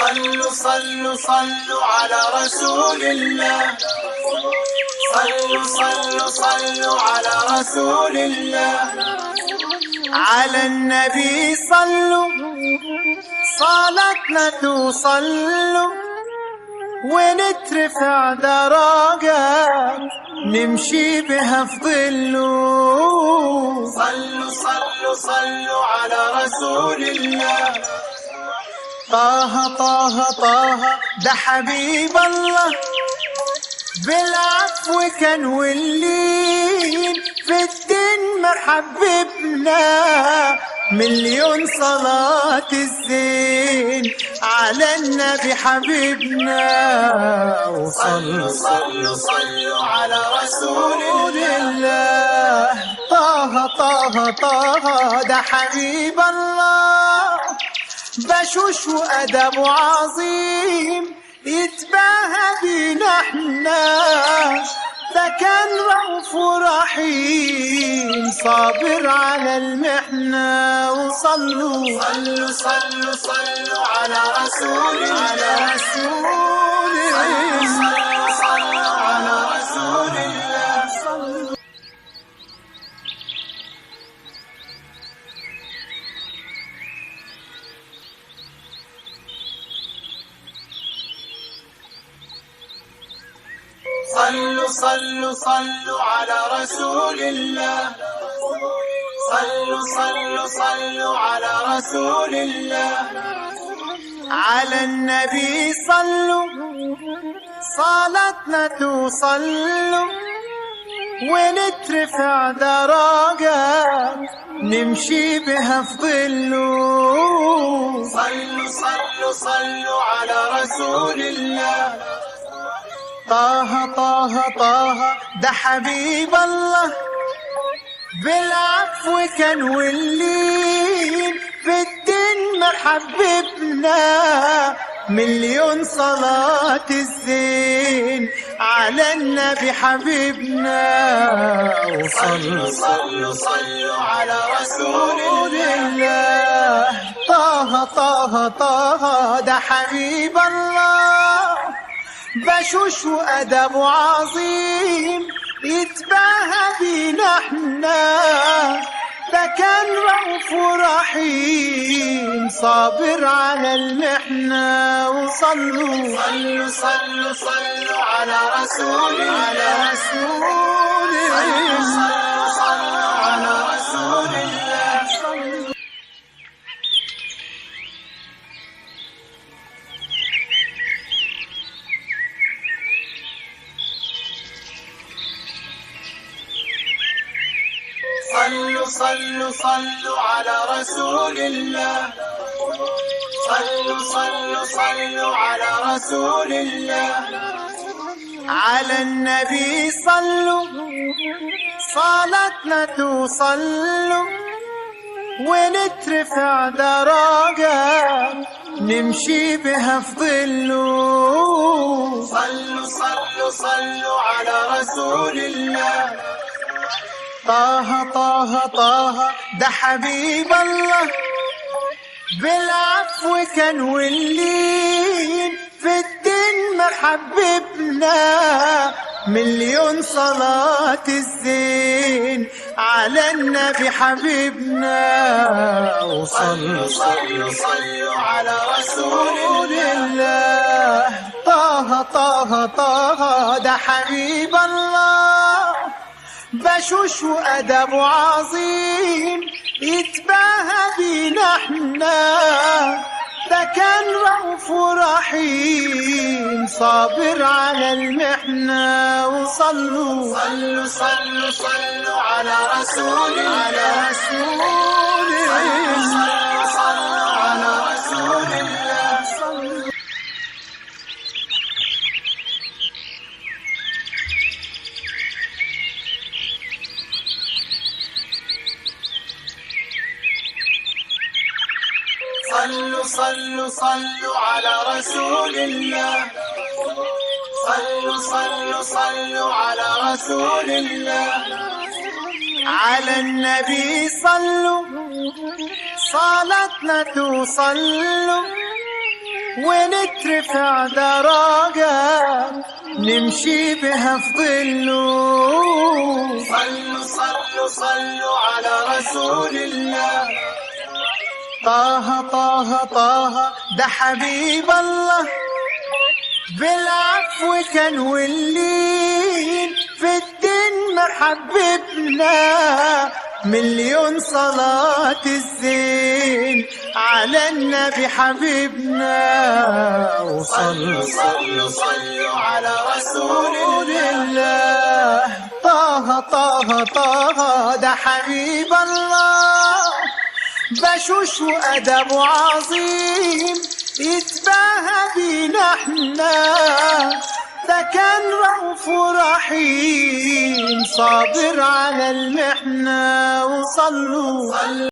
صلوا صلوا صلوا على رسول الله. صلوا صلوا صلوا على رسول الله. على النبي صلوا صلاتنا توصلوا ونترفع درجات نمشي بها في ظله. صلوا صلوا صلوا على رسول الله. طه طه طه ده حبيب الله، بالعفو كان واللين في الدين محببنا. مليون صلاة الزين على النبي حبيبنا. وصلوا صلوا صلوا على رسول الله. طه طه طه ده حبيب الله، بشوش وأدب عظيم يتباهى بينا احنا. ده كان رؤوف رحيم صابر على المحنة. وصلوا صلوا صلوا صلوا على رسول الله. صلوا صلوا على رسول الله. صلوا صلوا صلوا على رسول الله. صلوا صلوا صلوا على رسول الله. على النبي صلوا صلاتنا توصلوا ونترفع درجات نمشي بها في ظله. صلوا صلوا صلوا على رسول الله. طه طه طه ده حبيب الله، بالعفو كان واللين في الدين محببنا. مليون صلاة الزين على النبي حبيبنا. وصلوا صلوا صلوا على رسول الله. طه طه طه ده حبيب الله، بشوش وأدب عظيم يتباهى بينا احنا. ده كان رؤوف رحيم صابر على المحنة. وصلوا صلوا صلوا صلوا على رسول الله. صلوا صلوا على رسول الله. صلوا صلوا صلوا على رسول الله. صلوا صلوا صلوا على رسول الله. على النبي صلوا صلاتنا توصلوا ونترفع درجات نمشي بها في ظله. صلوا صلوا صلوا على رسول الله. طه طه طه ده حبيب الله، بالعفو كان واللين في الدين محببنا. مليون صلاة الزين على النبي حبيبنا. وصلوا صلوا صلوا على رسول الله. طه طه طه ده حبيب الله، بشوش وأدب عظيم يتباهى بينا احنا. ده كان رؤوف رحيم صابر على المحنة. وصلوا صلوا صلوا صلوا على رسول الله. صلوا صلوا على رسول الله. صلوا صلوا صلوا على رسول الله. صلوا صلوا صلوا على رسول الله. على النبي صلوا صلاتنا توصلوا ونترفع درجات نمشي بها في ظله. صلوا صلوا صلوا على رسول الله. طه طه طه ده حبيب الله، بالعفو كان واللين في الدين محببنا. مليون صلاة الزين على النبي حبيبنا. وصلوا صلوا صلوا على رسول الله. طه طه طه ده حبيب الله، بشوش وأدب عظيم يتباهى بينا احنا. ده كان رؤوف رحيم صابر على المحنة. وصلوا